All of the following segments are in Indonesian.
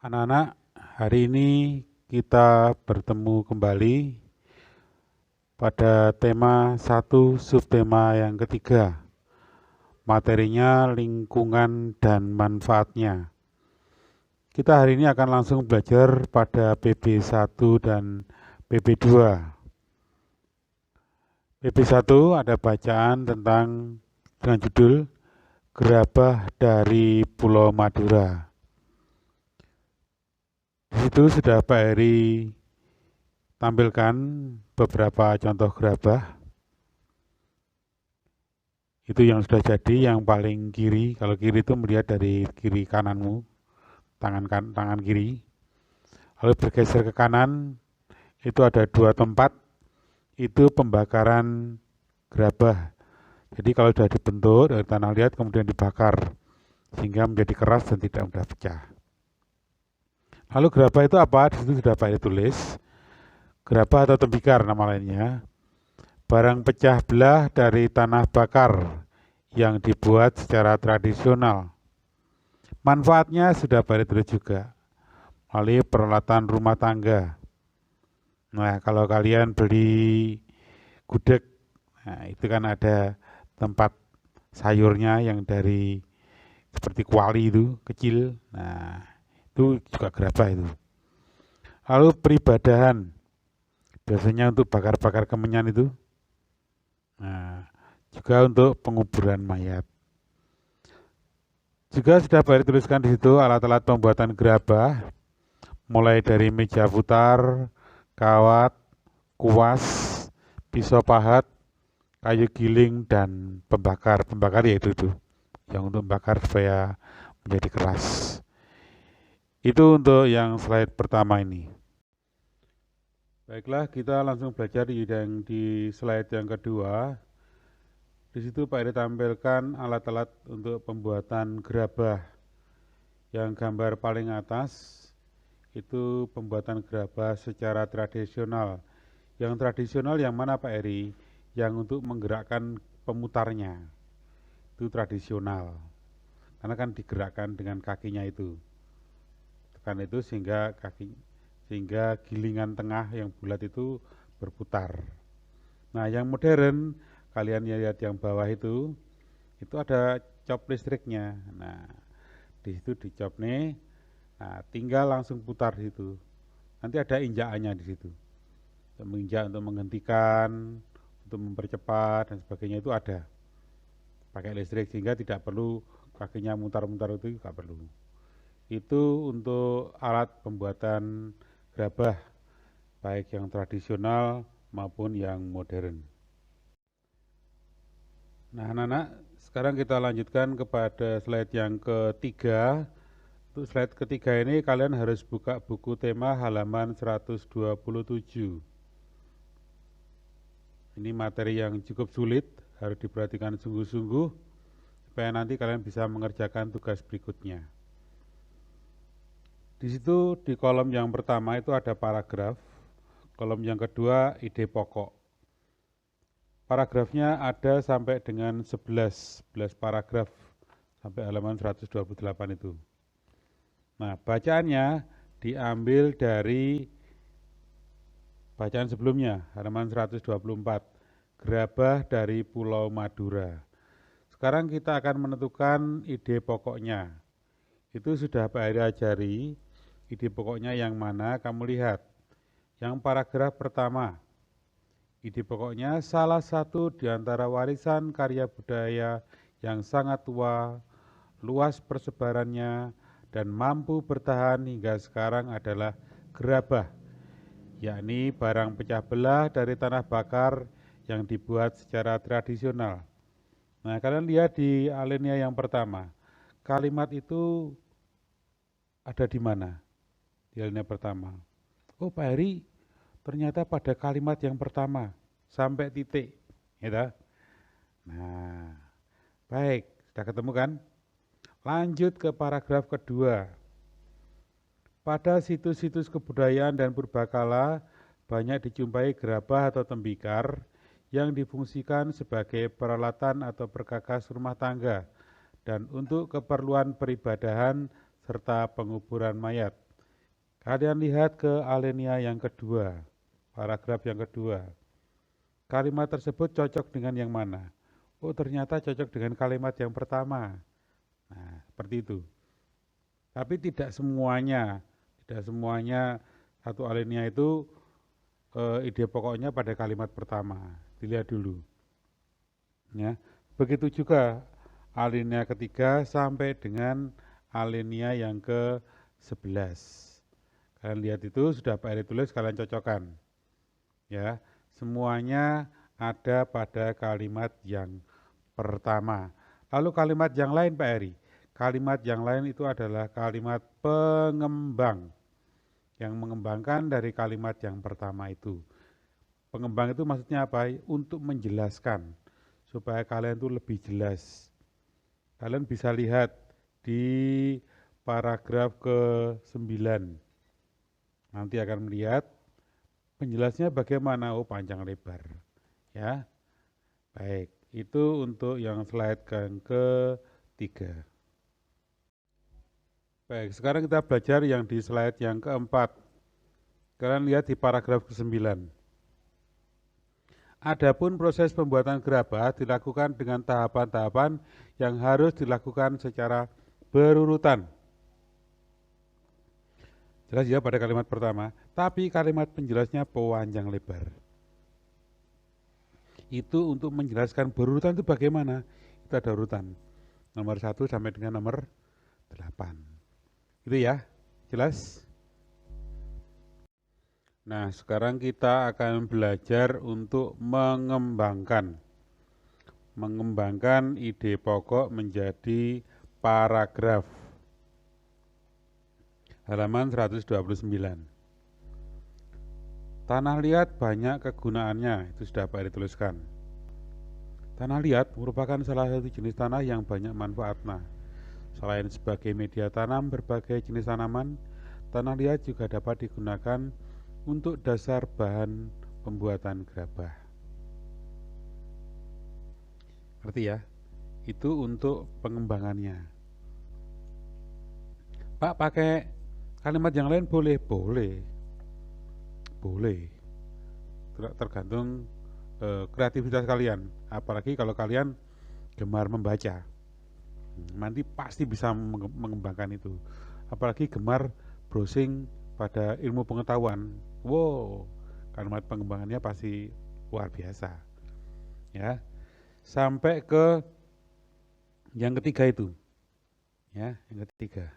Anak-anak, hari ini kita bertemu kembali pada tema satu subtema yang ketiga. Materinya lingkungan dan manfaatnya. Kita hari ini akan langsung belajar pada PB1 dan PB2. PB1 ada bacaan dengan judul Gerabah dari Pulau Madura. Di situ sudah Pak Heri tampilkan beberapa contoh gerabah. Itu yang sudah jadi, yang paling kiri. Kalau kiri itu melihat dari kiri kananmu, tangan kiri. Lalu bergeser ke kanan, itu ada dua tempat, itu pembakaran gerabah. Jadi kalau sudah dibentuk dari tanah liat kemudian dibakar, sehingga menjadi keras dan tidak mudah pecah. Lalu gerabah itu apa? Di situ sudah Pak tulis. Gerabah atau tembikar nama lainnya. Barang pecah belah dari tanah bakar yang dibuat secara tradisional. Manfaatnya sudah Pak tulis juga. Melalui peralatan rumah tangga. Nah, kalau kalian beli gudeg, nah itu kan ada tempat sayurnya yang dari seperti kuali itu, kecil. Nah, itu juga gerabah itu. Lalu peribadahan, biasanya untuk bakar-bakar kemenyan itu. Nah, juga untuk penguburan mayat. Juga sudah Pak tuliskan di situ alat-alat pembuatan gerabah, mulai dari meja putar, kawat, kuas, pisau pahat, kayu giling, dan pembakar. Pembakar yaitu itu, yang untuk membakar supaya menjadi keras. Itu untuk yang slide pertama ini. Baiklah, kita langsung belajar di slide yang kedua. Di situ Pak Eri tampilkan alat-alat untuk pembuatan gerabah. Yang gambar paling atas itu pembuatan gerabah secara tradisional. Yang tradisional yang mana Pak Eri? Yang untuk menggerakkan pemutarnya. Itu tradisional. Karena kan digerakkan dengan kakinya itu. Tekan itu sehingga gilingan tengah yang bulat itu berputar. Nah, yang modern kalian lihat yang bawah itu ada cop listriknya. Nah, di situ dicop nih. Nah, tinggal langsung putar di situ. Nanti ada injakannya di situ. Untuk menginjak, untuk menghentikan, untuk mempercepat dan sebagainya itu ada. Pakai listrik sehingga tidak perlu kakinya mutar-mutar, itu nggak perlu. Itu untuk alat pembuatan gerabah baik yang tradisional maupun yang modern. Nah, anak-anak, sekarang kita lanjutkan kepada slide yang ketiga. Untuk slide ketiga ini kalian harus buka buku tema halaman 127. Ini materi yang cukup sulit, harus diperhatikan sungguh-sungguh supaya nanti kalian bisa mengerjakan tugas berikutnya. Di situ di kolom yang pertama itu ada paragraf, kolom yang kedua ide pokok. Paragrafnya ada sampai dengan 11 paragraf sampai halaman 128 itu. Nah, bacaannya diambil dari bacaan sebelumnya, halaman 124, Gerabah dari Pulau Madura. Sekarang kita akan menentukan ide pokoknya. Itu sudah Pak Heri ajari, ide pokoknya yang mana kamu lihat. Yang paragraf pertama, ide pokoknya salah satu di antara warisan karya budaya yang sangat tua, luas persebarannya, dan mampu bertahan hingga sekarang adalah gerabah, yakni barang pecah belah dari tanah bakar yang dibuat secara tradisional. Nah, kalian lihat di alinea yang pertama, kalimat itu ada di mana? Di alinea pertama. Oh, Pak Heri, ternyata pada kalimat yang pertama sampai titik, ya. Nah, baik, sudah ketemu kan? Lanjut ke paragraf kedua. Pada situs-situs kebudayaan dan purbakala banyak dijumpai gerabah atau tembikar yang difungsikan sebagai peralatan atau perkakas rumah tangga dan untuk keperluan peribadahan serta penguburan mayat. Kalian lihat ke alinea yang kedua, paragraf yang kedua. Kalimat tersebut cocok dengan yang mana? Oh, ternyata cocok dengan kalimat yang pertama. Nah, seperti itu. Tapi tidak semuanya satu alinea itu ide pokoknya pada kalimat pertama. Dilihat dulu. Ya. Begitu juga alinea ketiga sampai dengan alinea yang ke-11. Kalian lihat itu sudah Pak Eri tulis, kalian cocokkan. Ya, semuanya ada pada kalimat yang pertama. Lalu kalimat yang lain Pak Eri. Kalimat yang lain itu adalah kalimat pengembang yang mengembangkan dari kalimat yang pertama itu. Pengembang itu maksudnya apa? Untuk menjelaskan supaya kalian itu lebih jelas. Kalian bisa lihat di paragraf ke-9. Nanti akan melihat penjelasnya bagaimana, oh panjang lebar. Ya. Baik, itu untuk yang slide yang ketiga. Baik, sekarang kita belajar yang di slide yang keempat. Kalian lihat di paragraf ke-9. Adapun proses pembuatan gerabah dilakukan dengan tahapan-tahapan yang harus dilakukan secara berurutan. Jelas ya pada kalimat pertama, tapi kalimat penjelasnya panjang lebar. Itu untuk menjelaskan berurutan itu bagaimana? Itu ada urutan. Nomor 1 sampai dengan nomor 8. Itu ya, jelas? Nah, sekarang kita akan belajar untuk mengembangkan ide pokok menjadi paragraf. Halaman 129. Tanah liat banyak kegunaannya, itu sudah Pak Eri tuliskan. Tanah liat merupakan salah satu jenis tanah yang banyak manfaatnya. Selain sebagai media tanam berbagai jenis tanaman, tanah liat juga dapat digunakan untuk dasar bahan pembuatan gerabah. Ngerti ya? Itu untuk pengembangannya. Pak, pakai kalimat yang lain boleh? Boleh. Tergantung kreativitas kalian. Apalagi kalau kalian gemar membaca. Nanti pasti bisa mengembangkan itu. Apalagi gemar browsing pada ilmu pengetahuan. Wow, kalimat pengembangannya pasti luar biasa. Ya. Sampai ke yang ketiga itu. Ya, yang ketiga.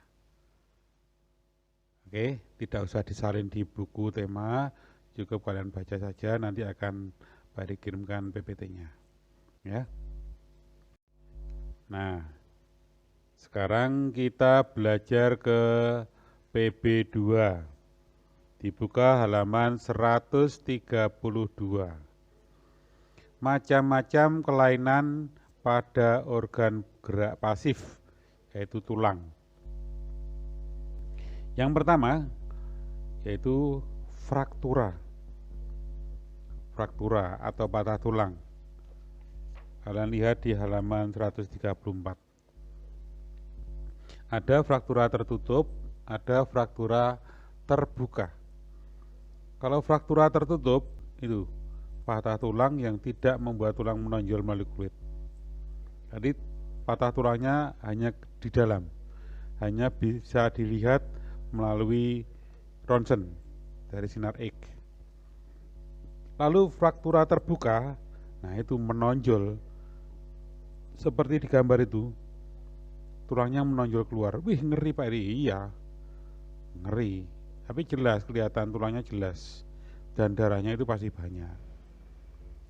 Oke, tidak usah disalin di buku tema, cukup kalian baca saja, nanti akan dikirimkan PPT-nya. Ya. Nah, sekarang kita belajar ke PB2. Dibuka halaman 132. Macam-macam kelainan pada organ gerak pasif, yaitu tulang. Yang pertama, yaitu fraktura atau patah tulang. Kalian lihat di halaman 134. Ada fraktura tertutup, ada fraktura terbuka. Kalau fraktura tertutup, itu patah tulang yang tidak membuat tulang menonjol melalui kulit. Jadi patah tulangnya hanya di dalam, hanya bisa dilihat melalui ronsen dari sinar X. Lalu fraktura terbuka, nah itu menonjol seperti di gambar itu, tulangnya menonjol keluar. Wih, ngeri Pak Eri. Iya, ngeri. Tapi jelas, kelihatan tulangnya jelas dan darahnya itu pasti banyak.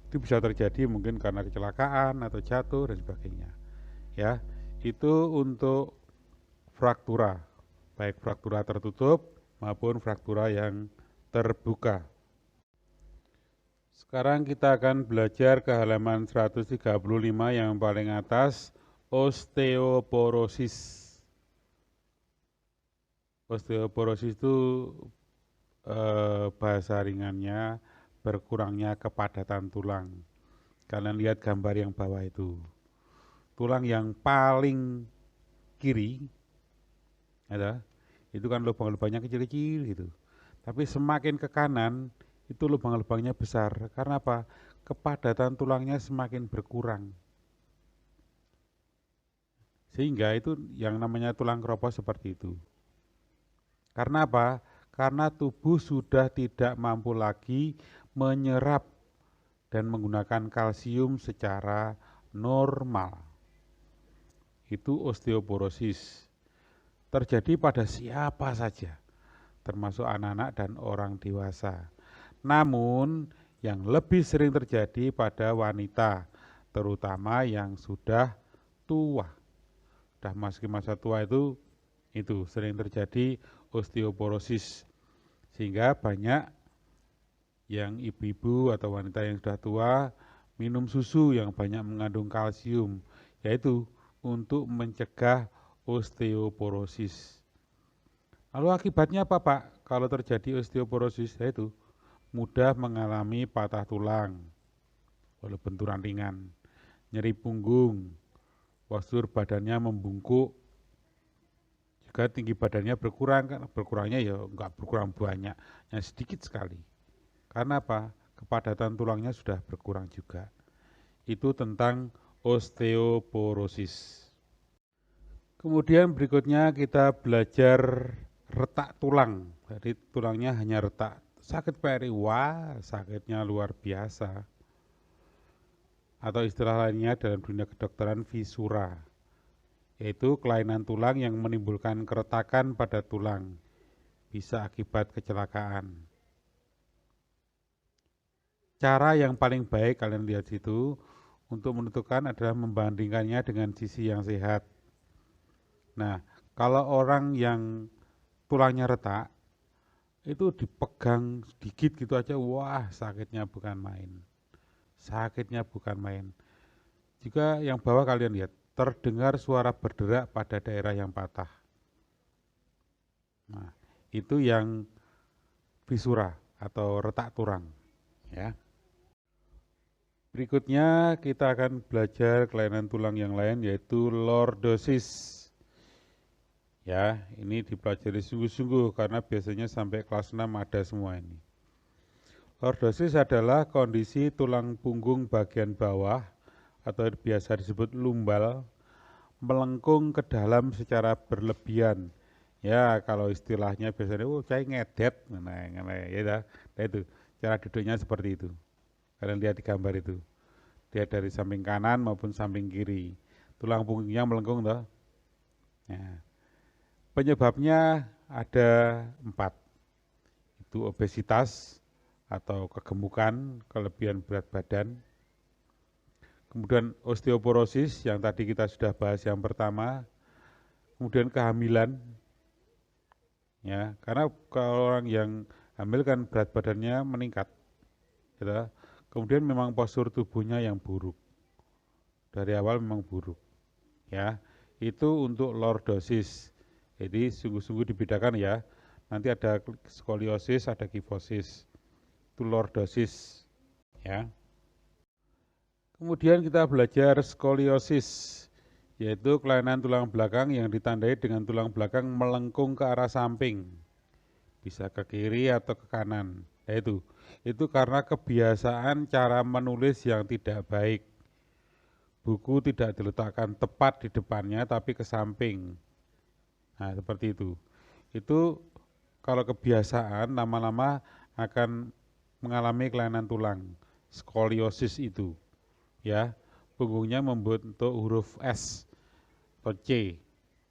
Itu bisa terjadi mungkin karena kecelakaan atau jatuh dan sebagainya. Ya, itu untuk fraktura, baik fraktura tertutup maupun fraktura yang terbuka. Sekarang kita akan belajar ke halaman 135 yang paling atas, osteoporosis. Osteoporosis itu bahasa ringannya berkurangnya kepadatan tulang. Kalian lihat gambar yang bawah itu. Tulang yang paling kiri, ada, itu kan lubang-lubangnya kecil-kecil gitu. Tapi semakin ke kanan itu lubang-lubangnya besar. Karena apa? Kepadatan tulangnya semakin berkurang. Sehingga itu yang namanya tulang keropos seperti itu. Karena apa? Karena tubuh sudah tidak mampu lagi menyerap dan menggunakan kalsium secara normal. Itu osteoporosis. Terjadi pada siapa saja, termasuk anak-anak dan orang dewasa. Namun, yang lebih sering terjadi pada wanita, terutama yang sudah tua. Sudah masuk masa tua itu sering terjadi osteoporosis. Sehingga banyak yang ibu-ibu atau wanita yang sudah tua minum susu yang banyak mengandung kalsium, yaitu untuk mencegah osteoporosis. Lalu akibatnya apa, Pak? Kalau terjadi osteoporosis, yaitu mudah mengalami patah tulang, walau benturan ringan, nyeri punggung, postur badannya membungkuk, juga tinggi badannya berkurang, kan berkurangnya ya enggak berkurang banyak, yang sedikit sekali. Karena apa? Kepadatan tulangnya sudah berkurang juga. Itu tentang osteoporosis. Kemudian berikutnya kita belajar retak tulang. Jadi tulangnya hanya retak. Sakit PRI, wah sakitnya luar biasa. Atau istilah lainnya dalam dunia kedokteran fisura, yaitu kelainan tulang yang menimbulkan keretakan pada tulang. Bisa akibat kecelakaan. Cara yang paling baik kalian lihat situ untuk menentukan adalah membandingkannya dengan sisi yang sehat. Nah, kalau orang yang tulangnya retak, itu dipegang sedikit gitu aja, wah sakitnya bukan main. Sakitnya bukan main. Juga yang bawah kalian lihat, terdengar suara berderak pada daerah yang patah. Nah, itu yang fisura atau retak tulang. Ya. Berikutnya kita akan belajar kelainan tulang yang lain yaitu lordosis. Ya, ini dipelajari sungguh-sungguh karena biasanya sampai kelas 6 ada semua ini. Lordosis adalah kondisi tulang punggung bagian bawah atau biasa disebut lumbal melengkung ke dalam secara berlebihan. Ya, kalau istilahnya biasanya saya ngedet, ya, itu cara duduknya seperti itu. Kalian lihat di gambar itu. Dia dari samping kanan maupun samping kiri. Tulang punggungnya melengkung toh. Ya. Penyebabnya ada 4. Itu obesitas atau kegemukan, kelebihan berat badan. Kemudian osteoporosis yang tadi kita sudah bahas yang pertama. Kemudian kehamilan. Ya, karena kalau orang yang hamil kan berat badannya meningkat. Gitu. Kemudian memang postur tubuhnya yang buruk. Dari awal memang buruk. Ya, itu untuk lordosis. Jadi sungguh-sungguh dibedakan ya. Nanti ada skoliosis, ada kifosis. Itu lordosis. Ya. Kemudian kita belajar skoliosis, yaitu kelainan tulang belakang yang ditandai dengan tulang belakang melengkung ke arah samping. Bisa ke kiri atau ke kanan. Itu karena kebiasaan cara menulis yang tidak baik. Buku tidak diletakkan tepat di depannya tapi ke samping. Nah, seperti itu. Itu kalau kebiasaan lama-lama akan mengalami kelainan tulang, skoliosis itu. Ya, punggungnya membentuk huruf S atau C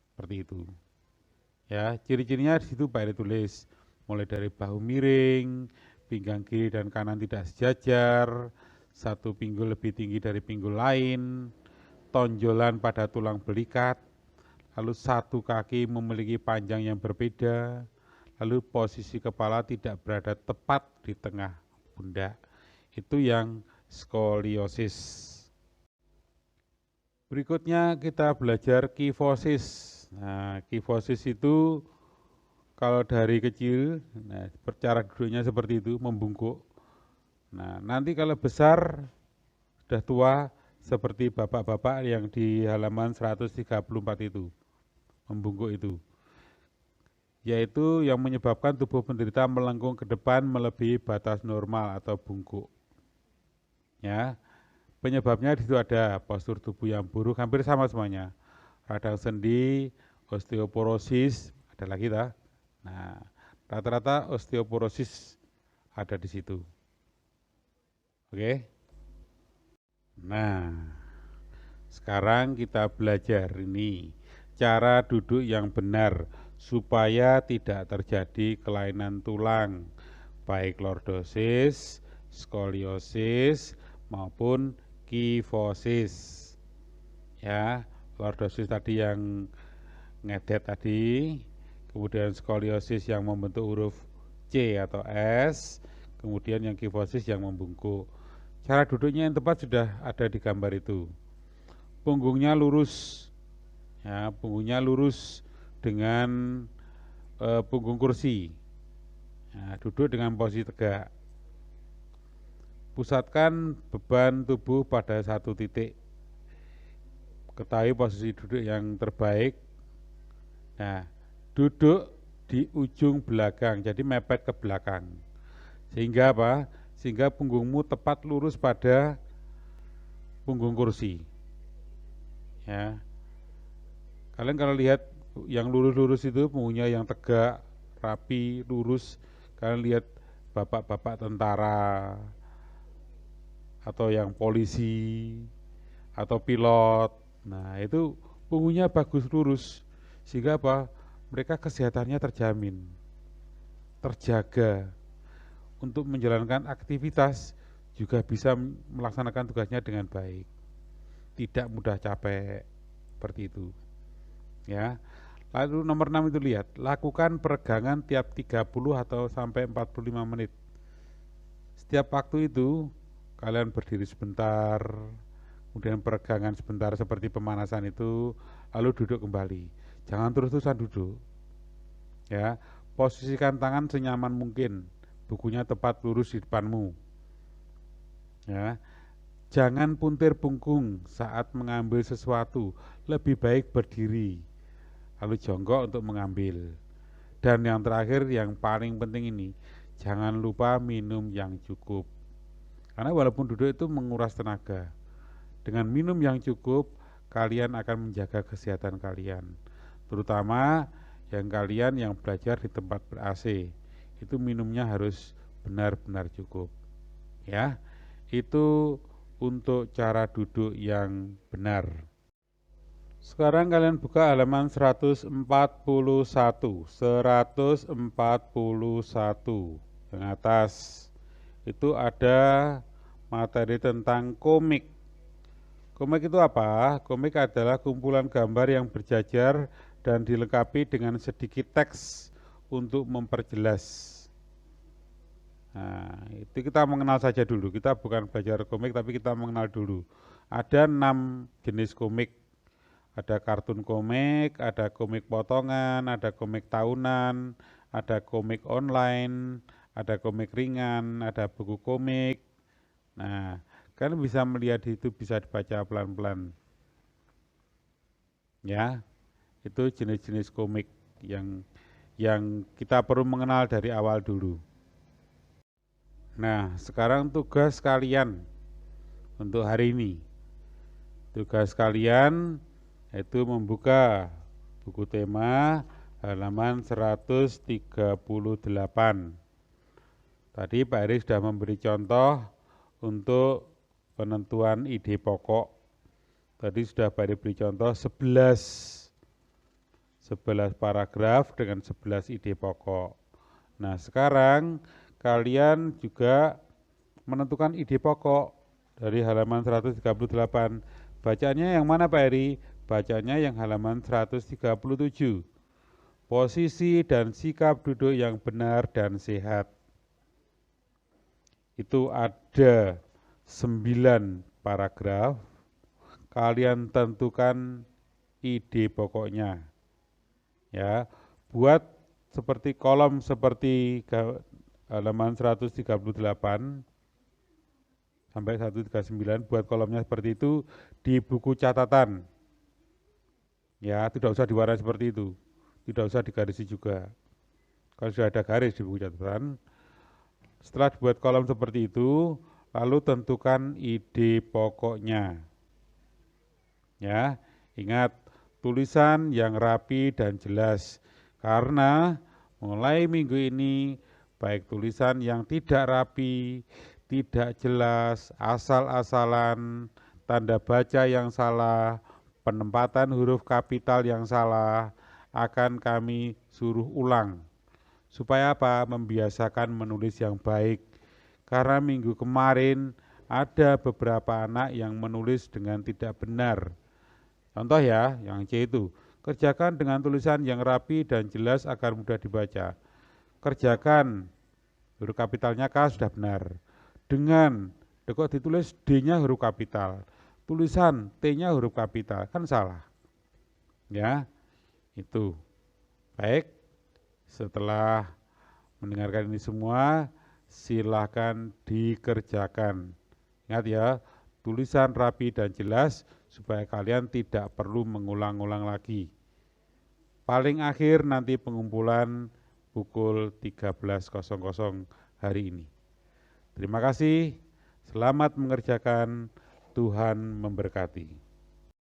seperti itu. Ya, ciri-cirinya di situ Pak ditulis. Mulai dari bahu miring, pinggang kiri dan kanan tidak sejajar, satu pinggul lebih tinggi dari pinggul lain, tonjolan pada tulang belikat, lalu satu kaki memiliki panjang yang berbeda, lalu posisi kepala tidak berada tepat di tengah pundak. Itu yang skoliosis. Berikutnya kita belajar kifosis. Nah, kifosis itu kalau dari kecil, nah, cara duduknya seperti itu, membungkuk. Nah, nanti kalau besar, sudah tua, seperti bapak-bapak yang di halaman 134 itu, membungkuk itu. yaitu yang menyebabkan tubuh penderita melengkung ke depan melebihi batas normal atau bungkuk. Ya, penyebabnya di situ ada postur tubuh yang buruk, hampir sama semuanya. Radang sendi, osteoporosis, ada lagi tak? Nah, rata-rata osteoporosis ada di situ. Oke. Nah, sekarang kita belajar ini cara duduk yang benar supaya tidak terjadi kelainan tulang, baik lordosis, skoliosis maupun kifosis. Ya, lordosis tadi yang ngedet tadi, kemudian skoliosis yang membentuk huruf C atau S, kemudian yang kifosis yang membungkuk. Cara duduknya yang tepat sudah ada di gambar itu. Punggungnya lurus, ya, punggungnya lurus dengan punggung kursi. Ya, duduk dengan posisi tegak. Pusatkan beban tubuh pada satu titik. Ketahui posisi duduk yang terbaik. Nah, duduk di ujung belakang, jadi mepet ke belakang. Sehingga apa? Sehingga punggungmu tepat lurus pada punggung kursi. Ya, kalian kalau lihat yang lurus-lurus itu punggungnya yang tegak, rapi, lurus. Kalian lihat bapak-bapak tentara atau yang polisi atau pilot. Nah, itu punggungnya bagus lurus. Sehingga apa? Mereka kesehatannya terjamin, terjaga. Untuk menjalankan aktivitas juga bisa melaksanakan tugasnya dengan baik. Tidak mudah capek, seperti itu. Ya. Lalu nomor 6 itu lihat, lakukan peregangan tiap 30 atau sampai 45 menit. Setiap waktu itu kalian berdiri sebentar, kemudian peregangan sebentar seperti pemanasan itu, lalu duduk kembali. Jangan terus-terusan duduk. Ya, posisikan tangan senyaman mungkin. Bukunya tepat lurus di depanmu. Ya, jangan puntir punggung saat mengambil sesuatu. Lebih baik berdiri, lalu jongkok untuk mengambil. Dan yang terakhir, yang paling penting ini, jangan lupa minum yang cukup. Karena walaupun duduk itu menguras tenaga. Dengan minum yang cukup, kalian akan menjaga kesehatan kalian. Terutama yang kalian yang belajar di tempat ber-AC. Itu minumnya harus benar-benar cukup. Ya, itu untuk cara duduk yang benar. Sekarang kalian buka halaman 141. 141 yang atas. Itu ada materi tentang komik. Komik itu apa? Komik adalah kumpulan gambar yang berjajar dan dilengkapi dengan sedikit teks untuk memperjelas. Nah, itu kita mengenal saja dulu. Kita bukan belajar komik, tapi kita mengenal dulu. Ada 6 jenis komik. Ada kartun komik, ada komik potongan, ada komik tahunan, ada komik online, ada komik ringan, ada buku komik. Nah, kalian bisa melihat itu, bisa dibaca pelan-pelan. Ya, itu jenis-jenis komik yang kita perlu mengenal dari awal dulu. Nah, sekarang tugas kalian untuk hari ini. Tugas kalian yaitu membuka buku tema halaman 138. Tadi Pak Eri sudah memberi contoh untuk penentuan ide pokok. Tadi sudah Pak Eri beri contoh 11 paragraf dengan 11 ide pokok. Nah, sekarang kalian juga menentukan ide pokok dari halaman 138. Bacanya yang mana Pak Eri? Bacanya yang halaman 137. Posisi dan sikap duduk yang benar dan sehat. Itu ada 9 paragraf. Kalian tentukan ide pokoknya. Ya, buat seperti kolom seperti halaman 138 sampai 139, buat kolomnya seperti itu di buku catatan. Ya, tidak usah diwarnai seperti itu, tidak usah digarisi juga. Kan sudah ada garis di buku catatan. Setelah dibuat kolom seperti itu, lalu tentukan ide pokoknya. Ya, ingat tulisan yang rapi dan jelas. Karena mulai minggu ini baik tulisan yang tidak rapi, tidak jelas, asal-asalan, tanda baca yang salah, penempatan huruf kapital yang salah, akan kami suruh ulang. Supaya apa? Membiasakan menulis yang baik. Karena minggu kemarin ada beberapa anak yang menulis dengan tidak benar. Contoh ya, yang C itu. Kerjakan dengan tulisan yang rapi dan jelas agar mudah dibaca. Kerjakan, huruf kapitalnya K sudah benar. Dengan, kok ditulis D-nya huruf kapital. Tulisan T-nya huruf kapital, kan salah. Ya, itu. Baik, setelah mendengarkan ini semua, silahkan dikerjakan. Ingat ya, tulisan rapi dan jelas supaya kalian tidak perlu mengulang-ulang lagi. Paling akhir nanti pengumpulan pukul 13.00 hari ini. Terima kasih, selamat mengerjakan, Tuhan memberkati.